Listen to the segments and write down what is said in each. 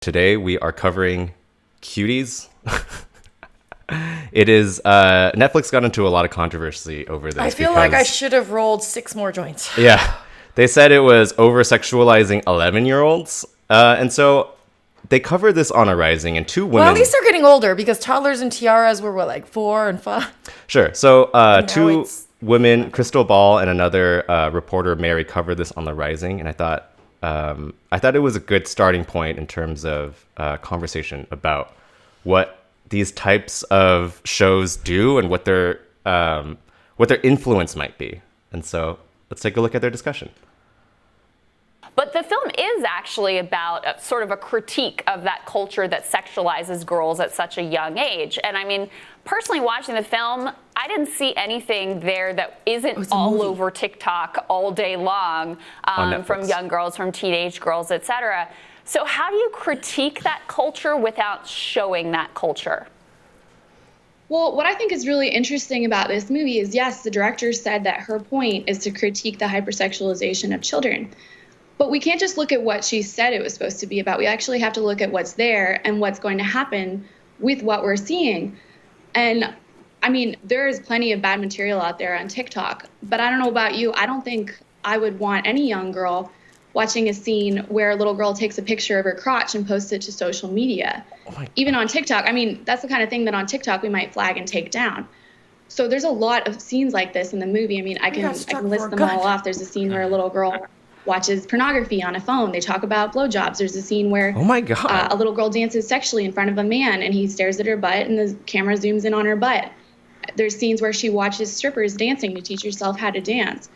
Today we are covering Cuties. It is Netflix got into a lot of controversy over this. I feel like I should have rolled 6 more joints. Yeah, they said it was over sexualizing 11-year-olds, and so they covered this on a Rising, and 2 women. Well, at least they're getting older because toddlers and tiaras were like 4 and 5. Sure. So 2 women, Crystal Ball and another reporter, Mary, covered this on the Rising, and I thought it was a good starting point in terms of conversation about what these types of shows do and what their influence might be. And so let's take a look at their discussion. But the film is actually about sort of a critique of that culture that sexualizes girls at such a young age. And I mean, personally watching the film, I didn't see anything there that isn't all over TikTok all day long, from young girls, from teenage girls, etc. So how do you critique that culture without showing that culture? Well, what I think is really interesting about this movie is, yes, the director said that her point is to critique the hypersexualization of children. But we can't just look at what she said it was supposed to be about. We actually have to look at what's there and what's going to happen with what we're seeing. And I mean, there is plenty of bad material out there on TikTok, but I don't know about you. I don't think I would want any young girl watching a scene where a little girl takes a picture of her crotch and posts it to social media. Even on TikTok. I mean, that's the kind of thing that on TikTok we might flag and take down. So there's a lot of scenes like this in the movie. I mean, I can list them all off. There's a scene where a little girl watches pornography on a phone. They talk about blowjobs. There's a scene where a little girl dances sexually in front of a man and he stares at her butt and the camera zooms in on her butt. There's scenes where she watches strippers dancing to teach herself how to dance.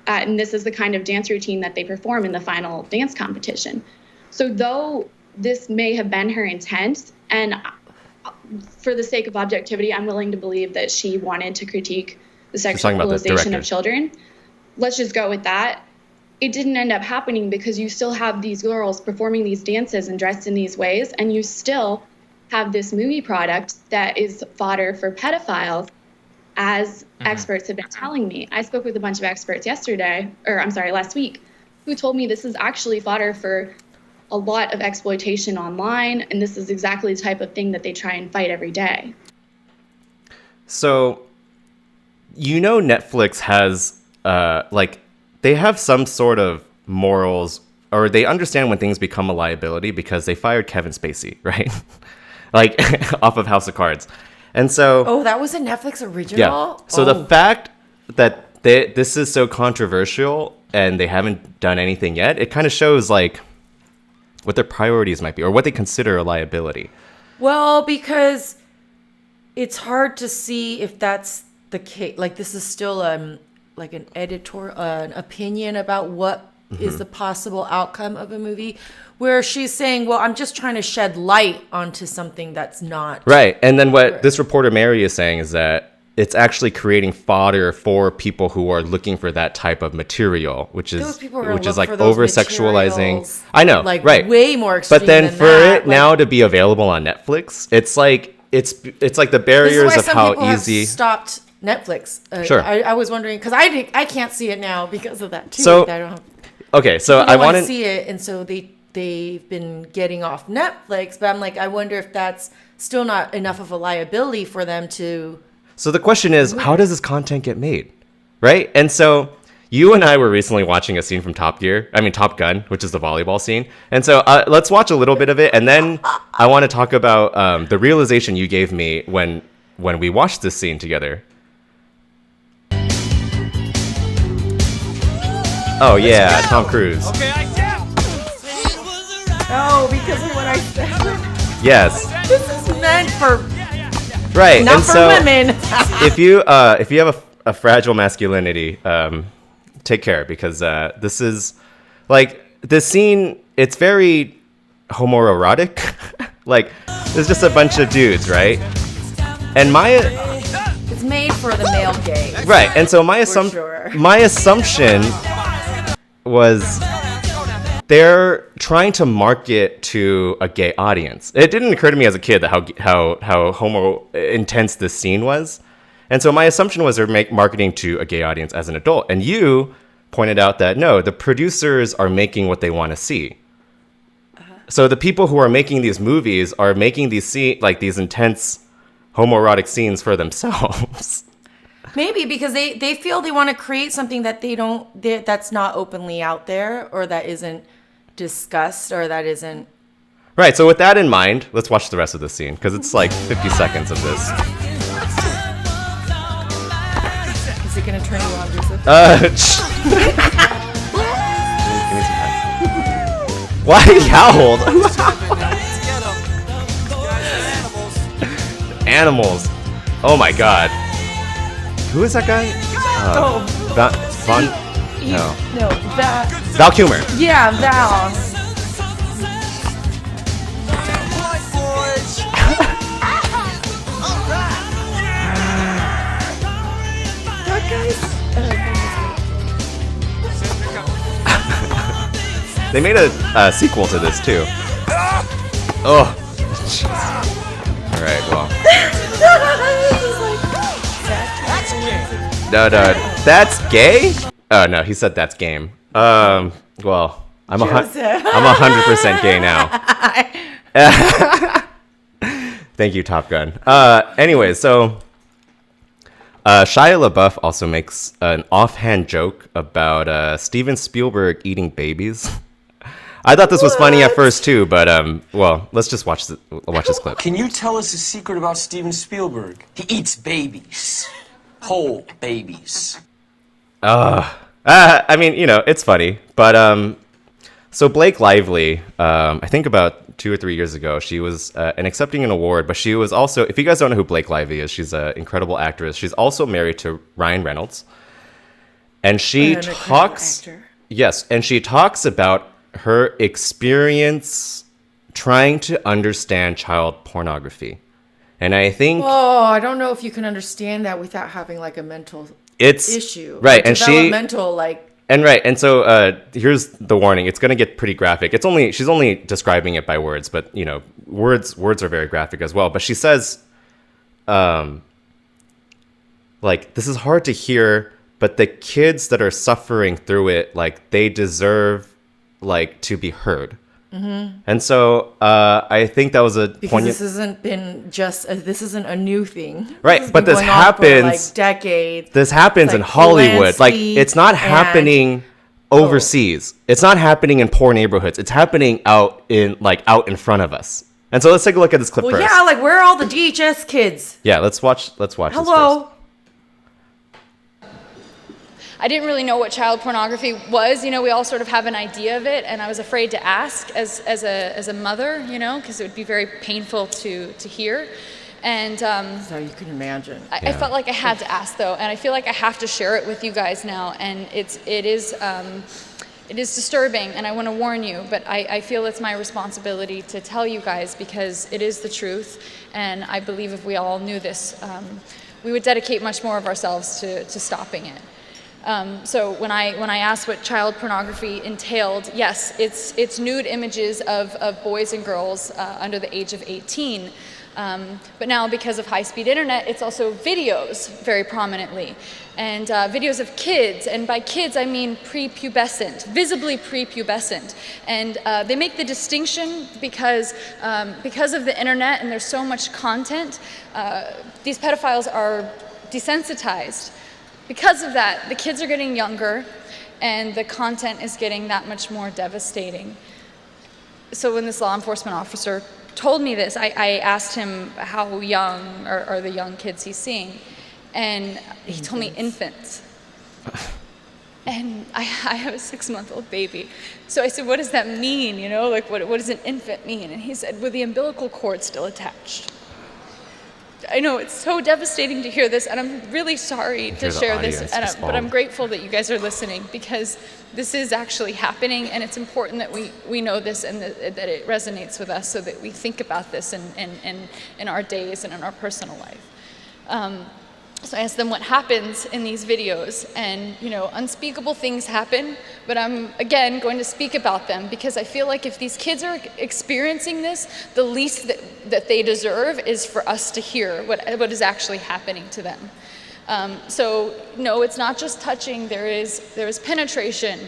And this is the kind of dance routine that they perform in the final dance competition. So though this may have been her intent, and for the sake of objectivity, I'm willing to believe that she wanted to critique the sexualization of children. Let's just go with that. It didn't end up happening because you still have these girls performing these dances and dressed in these ways, and you still have this movie product that is fodder for pedophiles, as experts have been telling me. I spoke with a bunch of experts last week, who told me this is actually fodder for a lot of exploitation online, and this is exactly the type of thing that they try and fight every day. So, Netflix has, they have some sort of morals, or they understand when things become a liability because they fired Kevin Spacey, right? Off of House of Cards. And so... Oh, that was a Netflix original? Yeah. So the fact that this is so controversial and they haven't done anything yet, it kind of shows, what their priorities might be or what they consider a liability. Well, because it's hard to see if that's the case. This is still an opinion about what is the possible outcome of a movie, where she's saying, well, I'm just trying to shed light onto something that's not right. And then what this reporter Mary is saying is that it's actually creating fodder for people who are looking for that type of material, which is over sexualizing. I know, right? Way more extreme. But then for it now to be available on Netflix, it's like the barriers of how easy. Have stopped Netflix. Sure. I was wondering because I can't see it now because of that too. So I don't have, okay, so I want to see it, and so they've been getting off Netflix. But I'm I wonder if that's still not enough of a liability for them to. So the question is, how does this content get made, right? And so you and I were recently watching a scene from Top Gun, which is the volleyball scene. And so let's watch a little bit of it, and then I want to talk about the realization you gave me when we watched this scene together. Oh yeah, Tom Cruise. Okay, I guess. Oh, because of what I said. Yes. This is meant for. Right, not and for so women. if you have a fragile masculinity, take care because this is this scene. It's very homoerotic. There's just a bunch of dudes, right? And it's made for the male gaze. Right, and so my assumption was they're trying to market to a gay audience. It didn't occur to me as a kid that how homo intense this scene was. And so my assumption was they're marketing to a gay audience as an adult. And you pointed out that no, the producers are making what they want to see. So the people who are making these movies are making these these intense homoerotic scenes for themselves. Maybe because they feel they want to create something that that's not openly out there, or that isn't discussed, or that isn't. Right. So with that in mind, let's watch the rest of the scene because it's like 50 seconds of this. Is it gonna turn you on, Joseph? Give me some time. Why he howled? Animals. Oh my god. Who is that guy? Val Kilmer. Yeah, Val. They made a sequel to this too. Oh, jeez. All right, well. No, that's gay. Oh no, he said that's game. Well, I'm 100% gay now. Thank you, Top Gun. Anyway, so Shia LaBeouf also makes an offhand joke about Steven Spielberg eating babies. I thought this was funny at first too, but well, let's just watch this clip. Can you tell us a secret about Steven Spielberg? He eats babies, whole babies. I mean, you know, it's funny, but so Blake Lively, I think about 2 or 3 years ago, she was accepting an award, but she was also, if you guys don't know who Blake Lively is, she's an incredible actress. She's also married to Ryan Reynolds, and she talks about her experience trying to understand child pornography. And I think... Oh, I don't know if you can understand that without having like a mental issue. Right, and developmental, like... And so here's the warning. It's going to get pretty graphic. She's only describing it by words, but, you know, words are very graphic as well. But she says, like, this is hard to hear, but the kids that are suffering through it, like, they deserve... like to be heard. Mm-hmm. And so I think that was because this isn't a new thing, right? But this happens for like decades. This happens in Hollywood. Like, it's not happening overseas. It's not happening in poor neighborhoods. It's happening out in front of us. And so let's take a look at this clip first. Yeah, like, where are all the DHS kids? Yeah, let's watch. Hello. This first. I didn't really know what child pornography was. You know, we all sort of have an idea of it, and I was afraid to ask as a mother, you know, because it would be very painful to hear. And so you can imagine. I felt like I had to ask, though, and I feel like I have to share it with you guys now. And it is disturbing, and I want to warn you, but I feel it's my responsibility to tell you guys because it is the truth. And I believe if we all knew this, we would dedicate much more of ourselves to stopping it. So when I asked what child pornography entailed, yes, it's nude images of boys and girls under the age of 18. But now, because of high-speed internet, it's also videos very prominently. And videos of kids, and by kids I mean pre-pubescent, visibly pre-pubescent. And they make the distinction because of the internet and there's so much content, these pedophiles are desensitized. Because of that, the kids are getting younger, and the content is getting that much more devastating. So when this law enforcement officer told me this, I asked him how young are the young kids he's seeing, and he told me infants. And I have a 6-month-old baby. So I said, what does that mean? You know, like, what does an infant mean? And he said, well, the umbilical cord still attached. I know it's so devastating to hear this, and I'm really sorry to share this, but I'm grateful that you guys are listening because this is actually happening, and it's important that we know this and that it resonates with us so that we think about this in our days and in our personal life. So I asked them what happens in these videos, and you know, unspeakable things happen, but I'm again going to speak about them because I feel like if these kids are experiencing this, the least that they deserve is for us to hear what is actually happening to them. So no, it's not just touching. There is penetration.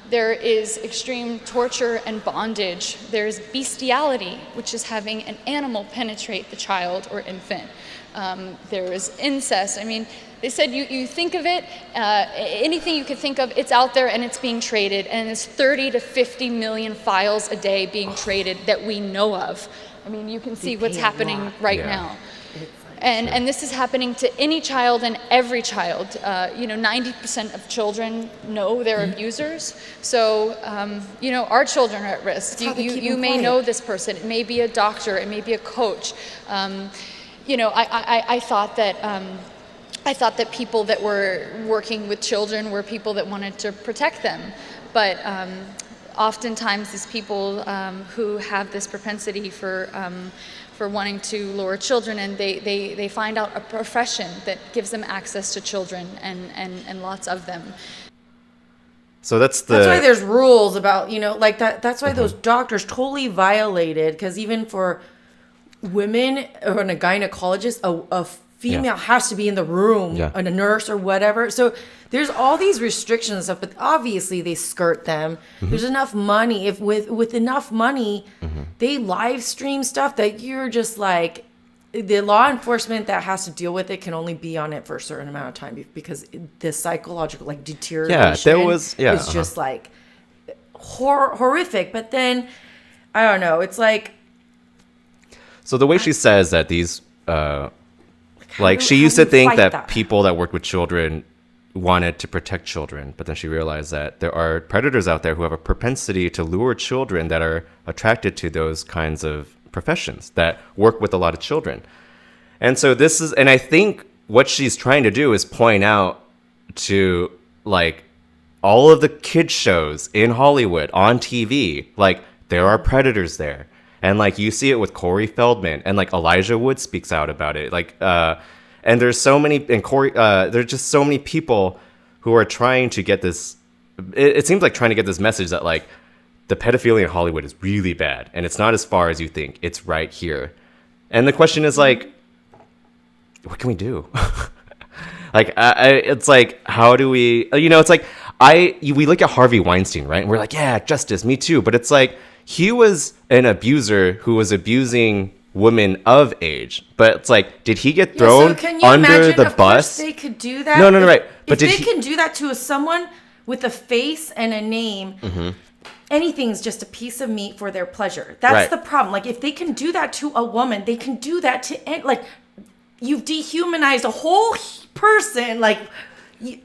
There is extreme torture and bondage. There's bestiality, which is having an animal penetrate the child or infant. There is incest. I mean, they said you think of it, anything you could think of, it's out there and it's being traded. And there's 30 to 50 million files a day being traded that we know of. I mean, you can see what's happening right now. And this is happening to any child and every child. 90% of children know their abusers. So, our children are at risk. You may know this person. It may be a doctor. It may be a coach. I thought that people that were working with children were people that wanted to protect them. But oftentimes these people who have this propensity for wanting to lure children, and they find out a profession that gives them access to children and lots of them. So that's why there's rules about, like that. That's why those doctors totally violated, because even for women or a gynecologist, a female has to be in the room, and a nurse or whatever. So there's all these restrictions and stuff, but obviously they skirt them. There's enough money. If with enough money, they live stream stuff that you're just like, the law enforcement that has to deal with it can only be on it for a certain amount of time, because the psychological deterioration is just like horrific. But then I don't know. It's like, so the way she says that these. She used to think that people that worked with children wanted to protect children, but then she realized that there are predators out there who have a propensity to lure children that are attracted to those kinds of professions that work with a lot of children. And so and I think what she's trying to do is point out to all of the kids shows in Hollywood on TV, there are predators there. And you see it with Corey Feldman, and Elijah Wood speaks out about it. And there's so many, and Corey, there's just so many people who are trying to get this. It seems like trying to get this message that the pedophilia in Hollywood is really bad, and it's not as far as you think. It's right here. And the question is what can we do? It's how do we? We look at Harvey Weinstein, right? And we're yeah, justice, me too. But it's he was an abuser who was abusing women of age, but it's did he get thrown under the bus? They could do that. No, right. But if they can do that to someone with a face and a name, anything's just a piece of meat for their pleasure. That's the problem. If they can do that to a woman, they can do that to you've dehumanized a whole person.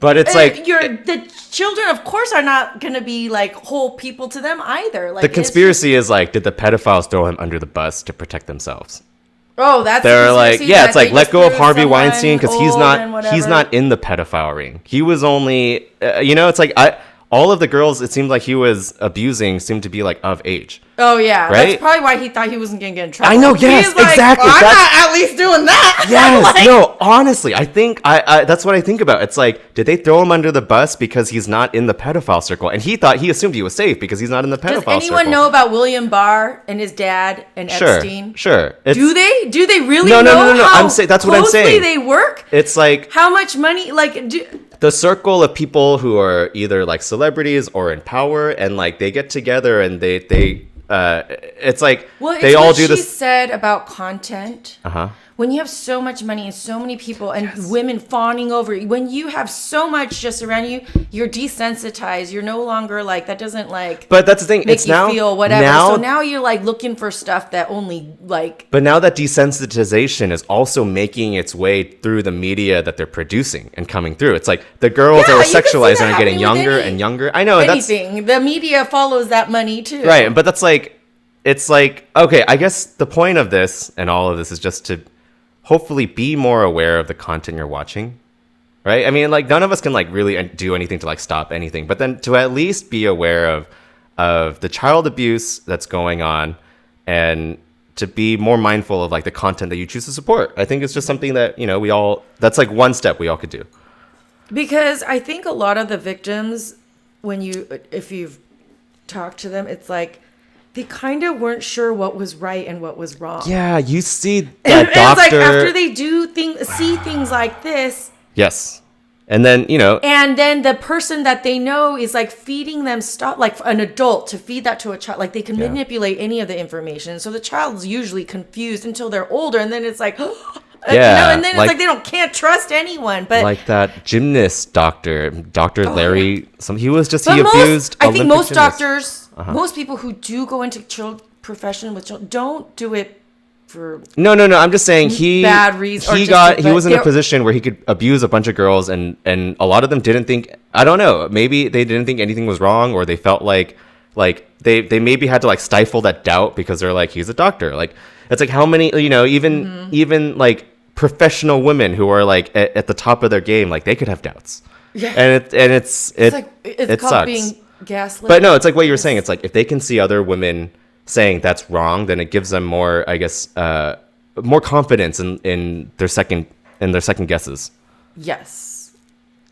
But it's the children, of course, are not going to be whole people to them either. The conspiracy is did the pedophiles throw him under the bus to protect themselves? Oh, that's they're it's let go of Harvey Weinstein because he's not in the pedophile ring. He was only all of the girls it seemed like he was abusing seemed to be of age. Oh yeah, right? That's probably why he thought he wasn't gonna get in trouble. I know, yes, exactly. Well, I'm not at least doing that. Yes, no, honestly, I think I that's what I think about. It's did they throw him under the bus because he's not in the pedophile circle? And he assumed he was safe because he's not in the pedophile circle. Does anyone know about William Barr and his dad and Epstein? Sure. Do they really know? No. I'm saying that's what I'm saying. They work. It's how much money the circle of people who are either celebrities or in power, and they get together and they it's they all do this. She said about content. When you have so much money and so many people and women fawning over you, when you have so much just around you, you're desensitized. You're no longer that doesn't But that's the thing. Make it's you now feel whatever. So now you're looking for stuff that only But now that desensitization is also making its way through the media that they're producing and coming through. It's the girls that are sexualizing are getting younger and younger. I know anything. The media follows that money too. Right, but that's it's okay. I guess the point of this and all of this is just to hopefully be more aware of the content you're watching, right? I mean, none of us can really do anything to stop anything, but then to at least be aware of the child abuse that's going on, and to be more mindful of the content that you choose to support. I think it's just something that we all, that's one step we all could do. Because I think a lot of the victims, if you've talked to them, it's they kind of weren't sure what was right and what was wrong. Yeah, you see that And doctor. it's like after they see things like this. Yes. And then, And then the person that they know is like feeding them stuff, like an adult to feed that to a child. Like they can manipulate any of the information. So the child's usually confused until they're older. And then it's like, and then it's like they can't trust anyone. But like that gymnast doctor, Dr. Larry, he abused I think most Olympic doctors, most people who do go into profession with children don't do it for no. I'm just saying bad reason. He was in a position where he could abuse a bunch of girls, and a lot of them didn't think. I don't know. Maybe they didn't think anything was wrong, or they felt like they maybe had to like stifle that doubt because they're like, he's a doctor. Like it's like how many even like professional women who are like at the top of their game, like they could have doubts. Yeah, and it's called sucks. Being gaslit. But no, it's like what you were saying. It's like if they can see other women saying that's wrong, then it gives them more, I guess, more confidence in their second guesses. Yes,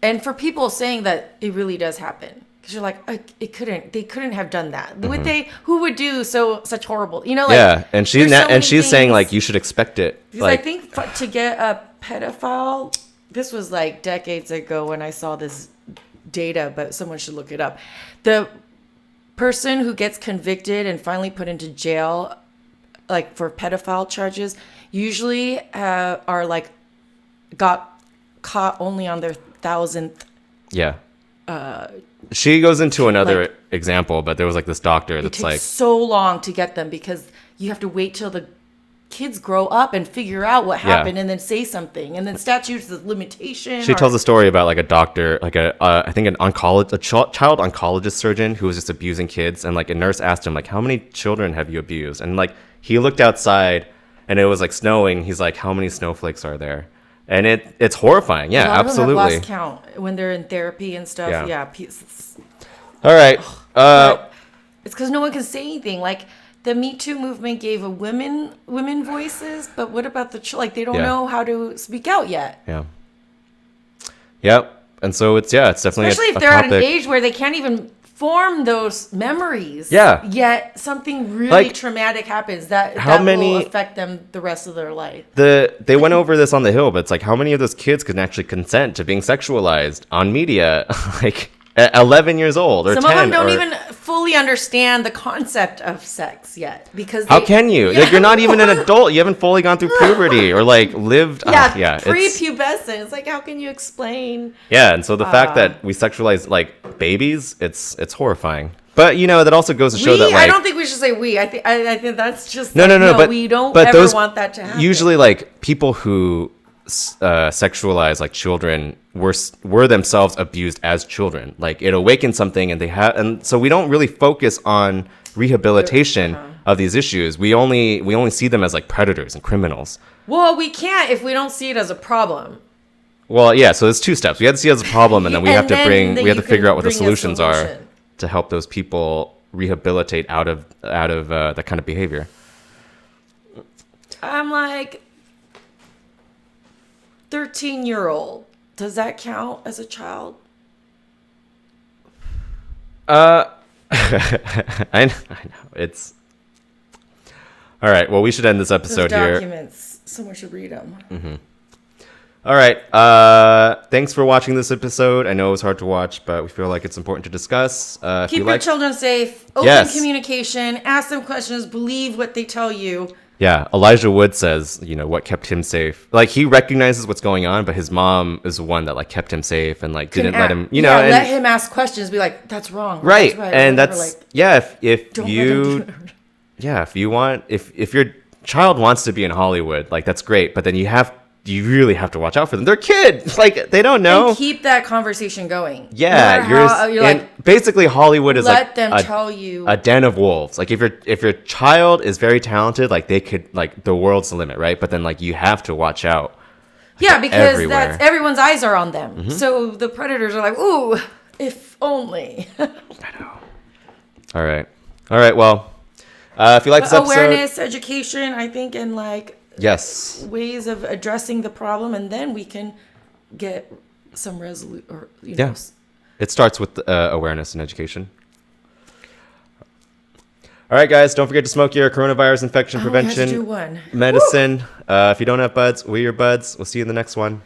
and for people saying that it really does happen, because you're like, they couldn't have done that. Would they? Who would do such horrible? And she's saying like you should expect it. Because I think to get a pedophile, this was like decades ago when I saw this data, but someone should look it up. The person who gets convicted and finally put into jail, like for pedophile charges, usually are like got caught only on their 1,000th. Yeah. She goes into another example, but there was like this doctor that's like so long to get them because you have to wait till the kids grow up and figure out what happened and then say something, and then statutes of limitation. She tells a story about like a doctor, like I think a child oncologist surgeon who was just abusing kids, and like a nurse asked him like, how many children have you abused? And like he looked outside and it was like snowing. He's like, how many snowflakes are there? And it's horrifying. Yeah, absolutely. Have lost count when they're in therapy and stuff. Yeah. All right. It's because no one can say anything. Like the Me Too movement gave women voices, but what about the they don't know how to speak out yet. Yeah. Yep. And so it's definitely especially if they're at an age where they can't even form those memories. Yeah. Yet something really traumatic happens that will affect them the rest of their life. They went over this on the Hill, but it's like how many of those kids can actually consent to being sexualized on media? Like at 11 years old or 10. Some of them don't even fully understand the concept of sex yet because how can you? Like you're not even an adult. You haven't fully gone through puberty or like lived. Pre-pubescent. It's like how can you explain? Yeah, and so the fact that we sexualize like babies, it's horrifying. But that also goes to show that like I don't think we should say we. I think that's just no. But we don't but ever want that to happen. Usually, like people who sexualize like children were themselves abused as children. Like it awakens something, and so we don't really focus on rehabilitation of these issues. We only see them as like predators and criminals. Well, we can't if we don't see it as a problem. Well, yeah. So there's two steps. We have to see it as a problem, and then we have to figure out what the solutions are to help those people rehabilitate out of that kind of behavior. I'm like 13-year-old. Does that count as a child? I know. It's all right. Well, we should end this episode Those here. Documents. Someone should read them. Mm-hmm. All right. Thanks for watching this episode. I know it was hard to watch, but we feel like it's important to discuss. Keep your children safe. Open communication. Ask them questions. Believe what they tell you. Yeah, Elijah Wood says, what kept him safe. Like he recognizes what's going on, but his mom is the one that like kept him safe and like didn't let him, let him ask questions. Be like, that's wrong. Right, that's right. And that's if your child wants to be in Hollywood, like that's great, but then you really have to watch out for them. They're kids, like they don't know. And keep that conversation going. Yeah, you're like basically Hollywood is let them tell you a den of wolves. Like if your child is very talented, like they could like the world's the limit, right? But then like you have to watch out. Yeah, because that's everyone's eyes are on them. Mm-hmm. So the predators are like, ooh, if only. I know. All right. Well, if you like this episode, awareness, education, I think, and like. Yes. Ways of addressing the problem, and then we can get some resolution. It starts with awareness and education. All right, guys, don't forget to smoke your coronavirus infection prevention do one. medicine. If you don't have buds, we're your buds. We'll see you in the next one.